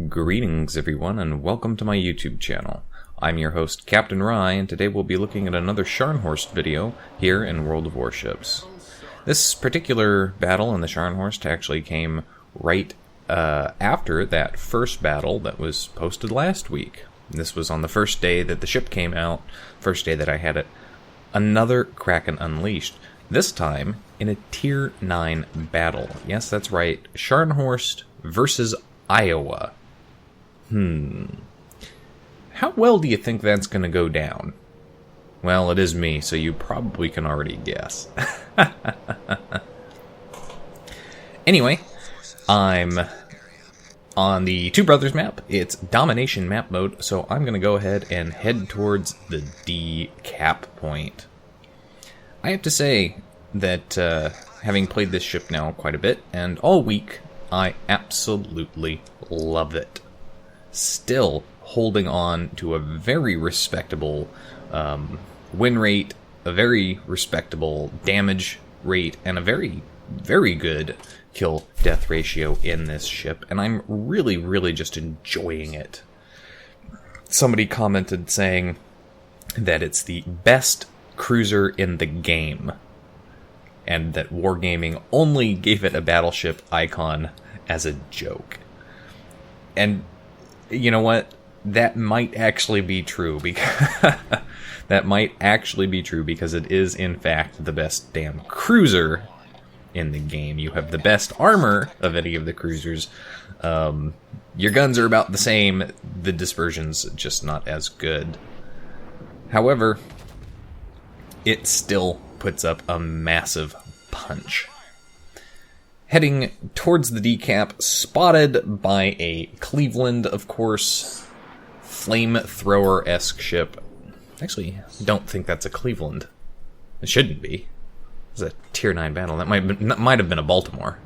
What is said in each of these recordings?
Greetings everyone and welcome to my YouTube channel. I'm your host Captain Rye and today we'll be looking at another Scharnhorst video here in World of Warships. This particular battle in the Scharnhorst actually came right after that first battle that was posted last week. This was on the first day that the ship came out, first day that I had it. Another Kraken Unleashed, this time in a Tier 9 battle. Yes, that's right, Scharnhorst versus Iowa. How well do you think that's going to go down? Well, it is me, so you probably can already guess. Anyway, I'm on the Two Brothers map. It's Domination map mode, so I'm going to go ahead and head towards the D cap point. I have to say that having played this ship now quite a bit, and all week, I absolutely love it. Still holding on to a very respectable win rate, a very respectable damage rate, and a very, very good kill-death ratio in this ship, and I'm really just enjoying it. Somebody commented saying that it's the best cruiser in the game, and that Wargaming only gave it a battleship icon as a joke. And you know what? That might actually be true, because because it is in fact the best damn cruiser in the game. You have the best armor of any of the cruisers. Your guns are about the same. The dispersion's just not as good. However, it still puts up a massive punch. Heading towards the decap, spotted by a Cleveland, of course, flamethrower-esque ship. Actually, don't think that's a Cleveland. It shouldn't be. It's a Tier 9 battle. That might have been a Baltimore.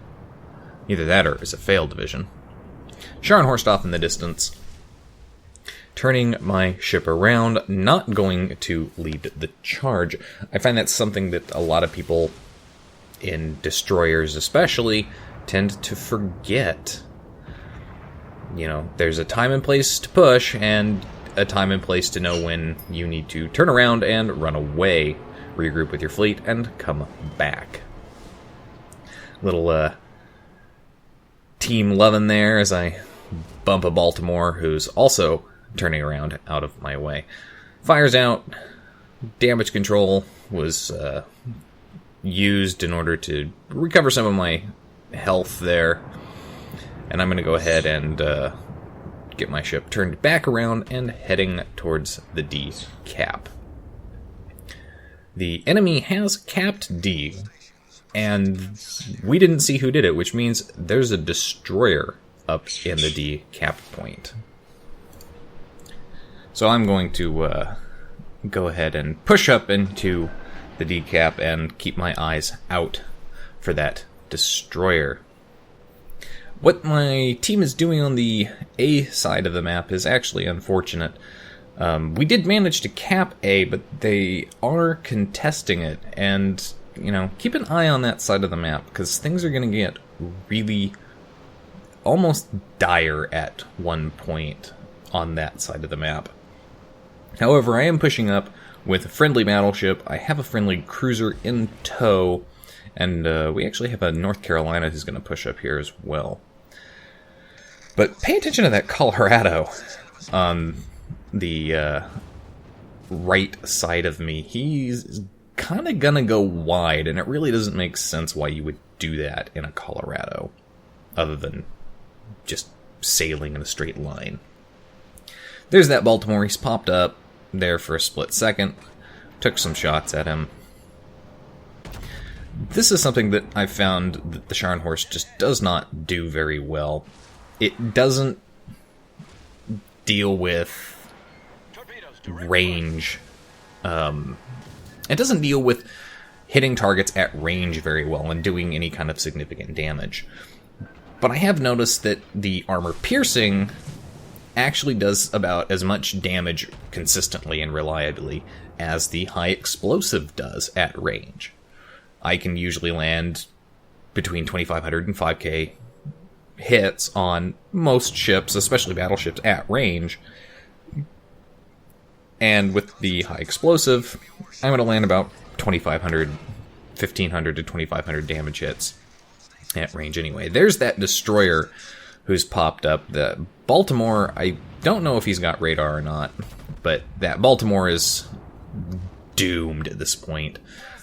Either that or it's a failed division. Scharnhorst off in the distance. Turning my ship around, not going to lead the charge. I find that's something that a lot of people, in destroyers especially, tend to forget. You know, there's a time and place to push, and a time and place to know when you need to turn around and run away, regroup with your fleet, and come back. Little team loving there as I bump a Baltimore who's also turning around out of my way. Fires out. Damage control was used in order to recover some of my health there. And I'm going to go ahead and get my ship turned back around and heading towards the D cap. The enemy has capped D, and we didn't see who did it, which means there's a destroyer up in the D cap point. So I'm going to go ahead and push up into the D cap and keep my eyes out for that destroyer. What my team is doing on the A side of the map is actually unfortunate. We did manage to cap A, but they are contesting it, and, you know, keep an eye on that side of the map, because things are going to get really almost dire at one point on that side of the map. However, I am pushing up with a friendly battleship. I have a friendly cruiser in tow, and we actually have a North Carolina who's going to push up here as well. But pay attention to that Colorado on the right side of me. He's kind of going to go wide, and it really doesn't make sense why you would do that in a Colorado, other than just sailing in a straight line. There's that Baltimore. He's popped up there for a split second. Took some shots at him. This is something that I found that the Scharnhorst just does not do very well. It doesn't deal with range. It doesn't deal with hitting targets at range very well and doing any kind of significant damage. But I have noticed that the armor piercing actually does about as much damage consistently and reliably as the high explosive does at range. I can usually land between 2,500 and 5k hits on most ships, especially battleships, at range. And with the high explosive, I'm going to land about 1,500 to 2,500 damage hits at range anyway. There's that destroyer who's popped up. The Baltimore, I don't know if he's got radar or not, but that Baltimore is doomed at this point.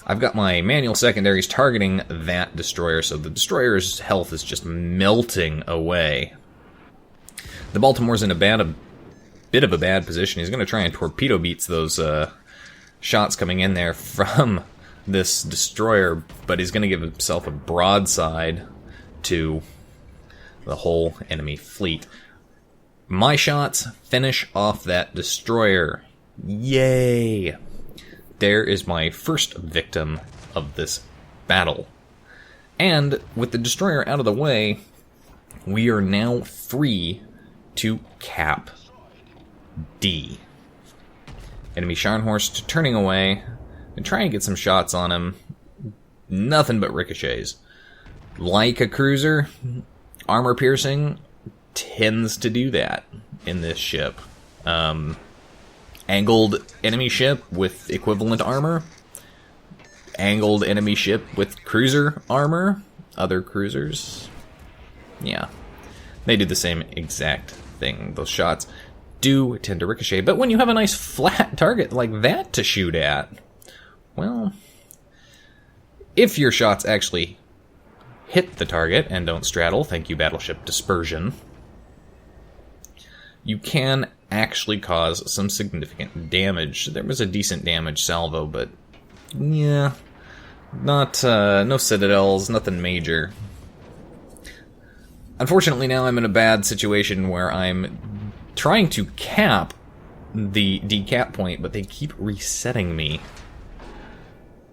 I've got my manual secondaries targeting that destroyer, so the destroyer's health is just melting away. The Baltimore's in a bit of a bad position. He's going to try and torpedo beats those shots coming in there from this destroyer, but he's going to give himself a broadside to the whole enemy fleet. My shots finish off that destroyer. Yay! There is my first victim of this battle. And with the destroyer out of the way, we are now free to cap D. Enemy Scharnhorst turning away and trying to get some shots on him. Nothing but ricochets. Like a cruiser, armor piercing tends to do that in this ship. Angled enemy ship with equivalent armor. Angled enemy ship with cruiser armor. Other cruisers. Yeah. They do the same exact thing. Those shots do tend to ricochet. But when you have a nice flat target like that to shoot at, well, if your shots actually hit the target and don't straddle, thank you Battleship Dispersion, you can actually cause some significant damage. There was a decent damage salvo, but yeah, not no citadels, nothing major. Unfortunately, now I'm in a bad situation where I'm trying to cap the decap point, but they keep resetting me.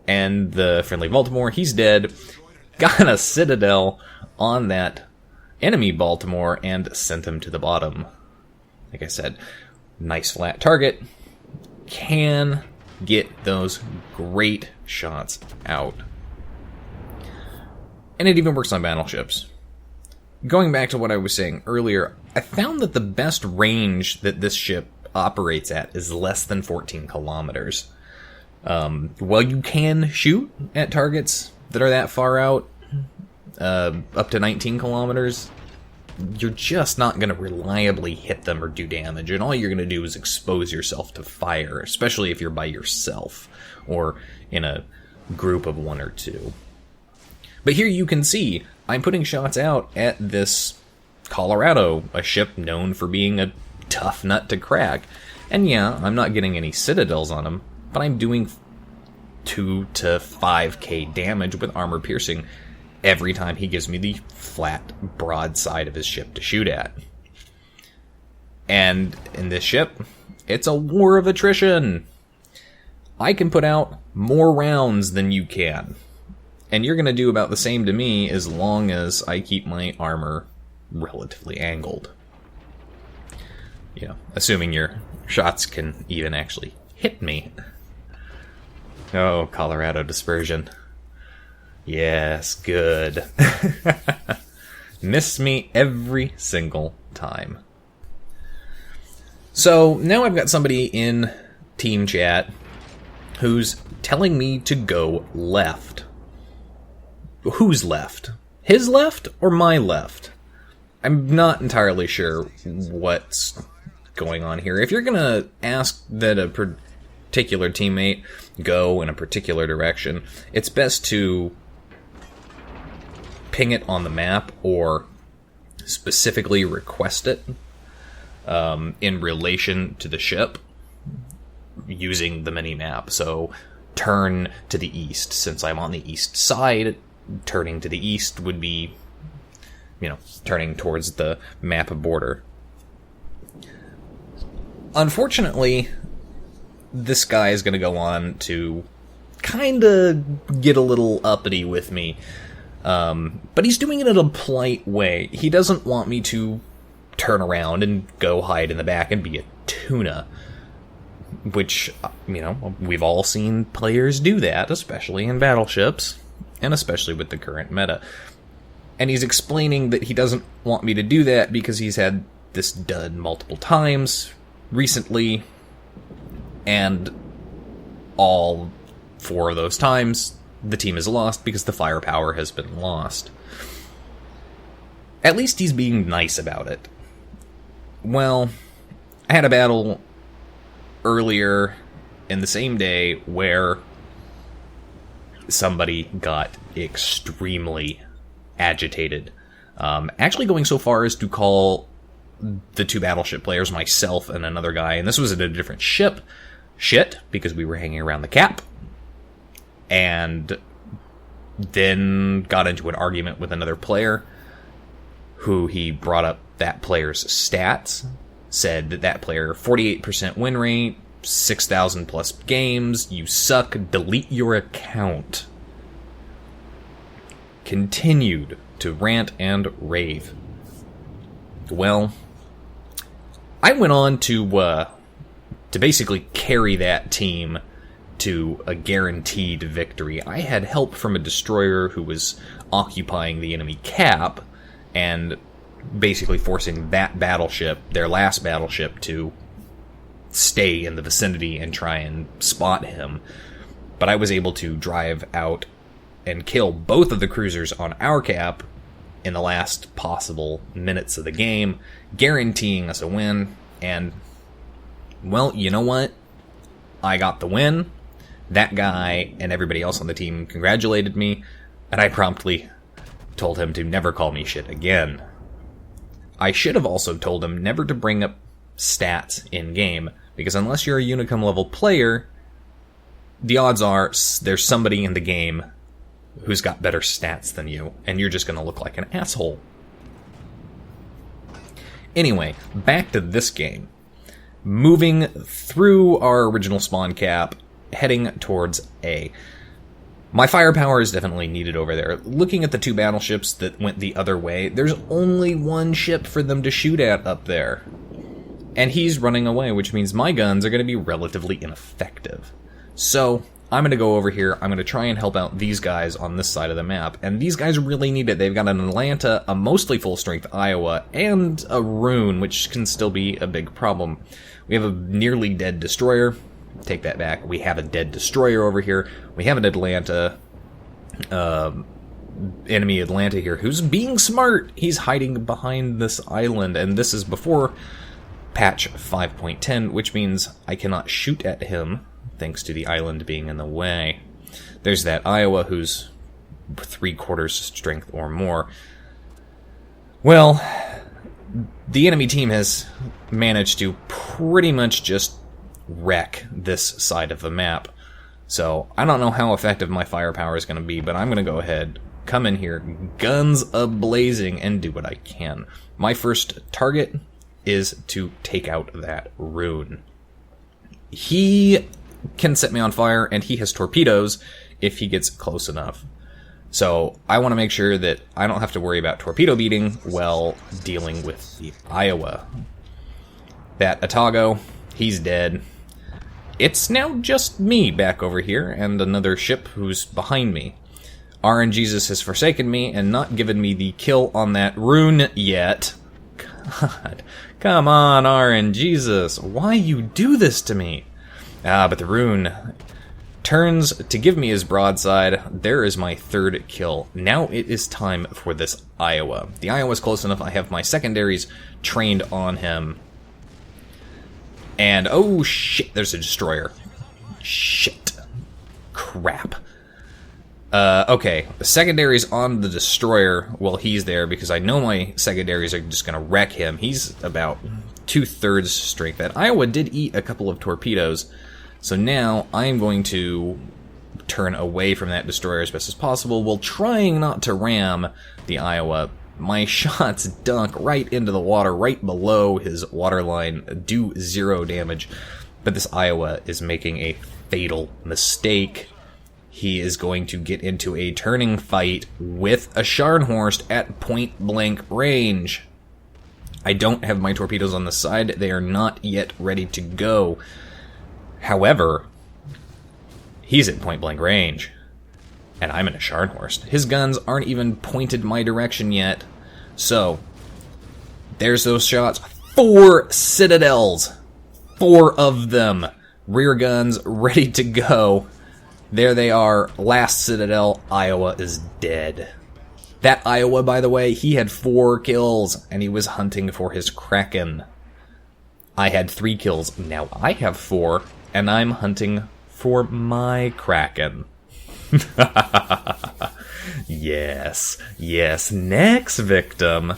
And the friendly Baltimore, he's dead. Got a citadel on that enemy Baltimore and sent him to the bottom. Like I said, nice flat target. Can get those great shots out. And it even works on battleships. Going back to what I was saying earlier, I found that the best range that this ship operates at is less than 14 kilometers. While you can shoot at targets that are that far out, up to 19 kilometers, you're just not going to reliably hit them or do damage, and all you're going to do is expose yourself to fire, especially if you're by yourself or in a group of one or two. But here you can see I'm putting shots out at this Colorado, a ship known for being a tough nut to crack. And yeah, I'm not getting any citadels on him, but I'm doing 2 to 5k damage with armor piercing every time he gives me the flat broadside of his ship to shoot at. And in this ship, it's a war of attrition. I can put out more rounds than you can. And you're going to do about the same to me as long as I keep my armor relatively angled. You know, assuming your shots can even actually hit me. Oh, Colorado Dispersion. Yes, good. Miss me every single time. So, now I've got somebody in team chat who's telling me to go left. Who's left? His left or my left? I'm not entirely sure what's going on here. If you're gonna ask that a particular teammate go in a particular direction, it's best to ping it on the map or specifically request it in relation to the ship using the mini-map. So turn to the east. Since I'm on the east side, turning to the east would be, you know, turning towards the map border. Unfortunately, this guy is going to go on to kind of get a little uppity with me. But he's doing it in a polite way. He doesn't want me to turn around and go hide in the back and be a tuna. Which, you know, we've all seen players do that, especially in battleships, and especially with the current meta. And he's explaining that he doesn't want me to do that because he's had this done multiple times recently, and all 4 of those times, the team is lost because the firepower has been lost. At least he's being nice about it. Well, I had a battle earlier in the same day where somebody got extremely agitated. Actually going so far as to call the 2 battleship players, myself and another guy, and this was at a different ship, shit, because we were hanging around the cap, and then got into an argument with another player, who he brought up that player's stats, said that that player, 48% win rate, 6,000 plus games, you suck, delete your account. Continued to rant and rave. Well, I went on to basically carry that team to a guaranteed victory. I had help from a destroyer who was occupying the enemy cap, and basically forcing that battleship, their last battleship, to stay in the vicinity and try and spot him. But I was able to drive out and kill both of the cruisers on our cap in the last possible minutes of the game, guaranteeing us a win. And, well, you know what? I got the win. That guy and everybody else on the team congratulated me, and I promptly told him to never call me shit again. I should have also told him never to bring up stats in-game, because unless you're a Unicum level player, the odds are there's somebody in the game who's got better stats than you, and you're just going to look like an asshole. Anyway, back to this game. Moving through our original spawn cap, heading towards A. My firepower is definitely needed over there. Looking at the 2 battleships that went the other way, there's only 1 ship for them to shoot at up there. And he's running away, which means my guns are going to be relatively ineffective. So, I'm going to go over here, I'm going to try and help out these guys on this side of the map. And these guys really need it. They've got an Atlanta, a mostly full-strength Iowa, and a Rune, which can still be a big problem. We have a nearly dead destroyer. Take that back. We have a dead destroyer over here. We have an Atlanta, enemy Atlanta here, who's being smart. He's hiding behind this island, and this is before patch 5.10, which means I cannot shoot at him, thanks to the island being in the way. There's that Iowa who's 3/4 strength or more. Well, the enemy team has managed to pretty much just wreck this side of the map. So, I don't know how effective my firepower is going to be, but I'm going to go ahead, come in here, guns a-blazing, and do what I can. My first target is to take out that Rune. He can set me on fire, and he has torpedoes if he gets close enough. So, I want to make sure that I don't have to worry about torpedo beating while dealing with the Iowa. That Atago, he's dead. It's now just me back over here, and another ship who's behind me. RNGesus has forsaken me and not given me the kill on that Rune yet. God, come on, RNGesus, why you do this to me? But the Rune turns to give me his broadside. There is my 3rd kill. Now it is time for this Iowa. The Iowa's close enough. I have my secondaries trained on him. And, oh shit, there's a destroyer. Shit. Crap. Okay, the secondaries on the destroyer while he's there, because I know my secondaries are just gonna wreck him. He's about 2/3 strength. That Iowa did eat a couple of torpedoes, so now I'm going to turn away from that destroyer as best as possible while trying not to ram the Iowa. My shots dunk right into the water, right below his waterline, do 0 damage. But this Iowa is making a fatal mistake. He is going to get into a turning fight with a Scharnhorst at point-blank range. I don't have my torpedoes on the side. They are not yet ready to go. However, he's at point-blank range. And I'm in a Scharnhorst. His guns aren't even pointed my direction yet. So, there's those shots. 4 citadels! 4 of them! Rear guns ready to go. There they are. Last citadel. Iowa is dead. That Iowa, by the way, he had 4 kills, and he was hunting for his Kraken. I had 3 kills. Now I have 4, and I'm hunting for my Kraken. Yes. Yes. Next victim.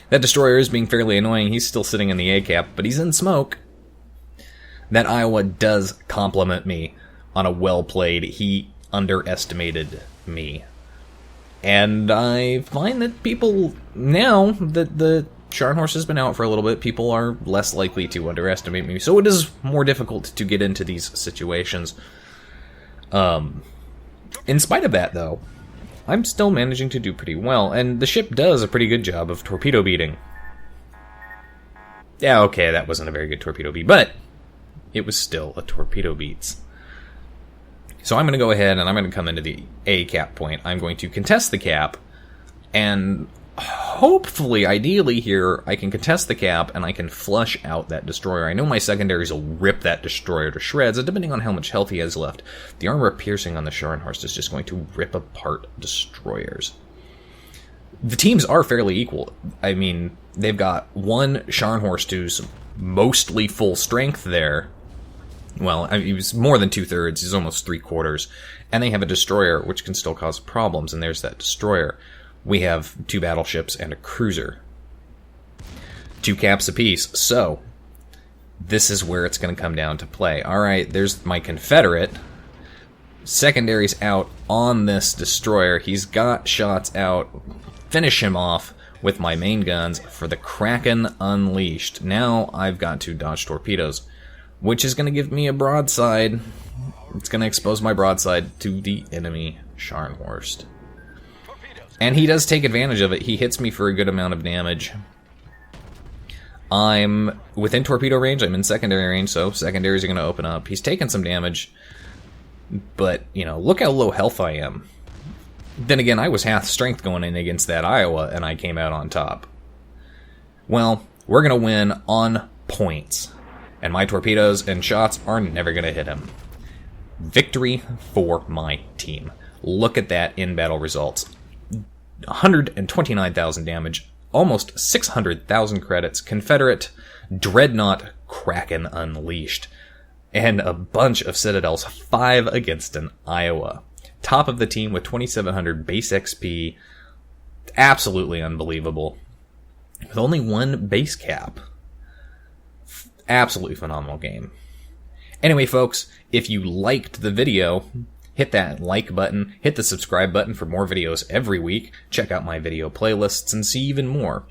That destroyer is being fairly annoying. He's still sitting in the A-cap, but he's in smoke. That Iowa does compliment me on a well-played. He underestimated me. And I find that people, now that the Scharnhorst has been out for a little bit, people are less likely to underestimate me. So it is more difficult to get into these situations. In spite of that, though, I'm still managing to do pretty well, and the ship does a pretty good job of torpedo beating. Yeah, okay, that wasn't a very good torpedo beat, but it was still a torpedo beats. So I'm going to go ahead and I'm going to come into the A cap point. I'm going to contest the cap, and hopefully, ideally here, I can contest the cap and I can flush out that destroyer. I know my secondaries will rip that destroyer to shreds, and depending on how much health he has left, the armor piercing on the Scharnhorst is just going to rip apart destroyers. The teams are fairly equal. I mean, they've got one Scharnhorst who's mostly full strength there. Well, he was more than 2/3, he's almost 3/4. And they have a destroyer, which can still cause problems, and there's that destroyer. We have 2 battleships and a cruiser. 2 caps apiece, so this is where it's going to come down to play. Alright, there's my Confederate. Secondary's out on this destroyer. He's got shots out. Finish him off with my main guns for the Kraken Unleashed. Now I've got to dodge torpedoes, which is going to give me a broadside. It's going to expose my broadside to the enemy Scharnhorst. And he does take advantage of it. He hits me for a good amount of damage. I'm within torpedo range. I'm in secondary range, so secondaries are going to open up. He's taken some damage, but, you know, look how low health I am. Then again, I was half strength going in against that Iowa, and I came out on top. Well, we're going to win on points. And my torpedoes and shots are never going to hit him. Victory for my team. Look at that in-battle results. 129,000 damage, almost 600,000 credits, Confederate, Dreadnought, Kraken Unleashed, and a bunch of citadels, 5 against an Iowa. Top of the team with 2,700 base XP, absolutely unbelievable. With only 1 base cap. Absolutely phenomenal game. Anyway, folks, if you liked the video, hit that like button, hit the subscribe button for more videos every week, check out my video playlists, and see even more.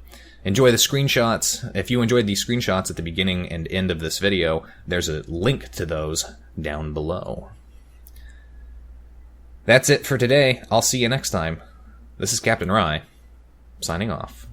Enjoy the screenshots. If you enjoyed these screenshots at the beginning and end of this video, there's a link to those down below. That's it for today. I'll see you next time. This is Captain Rye, signing off.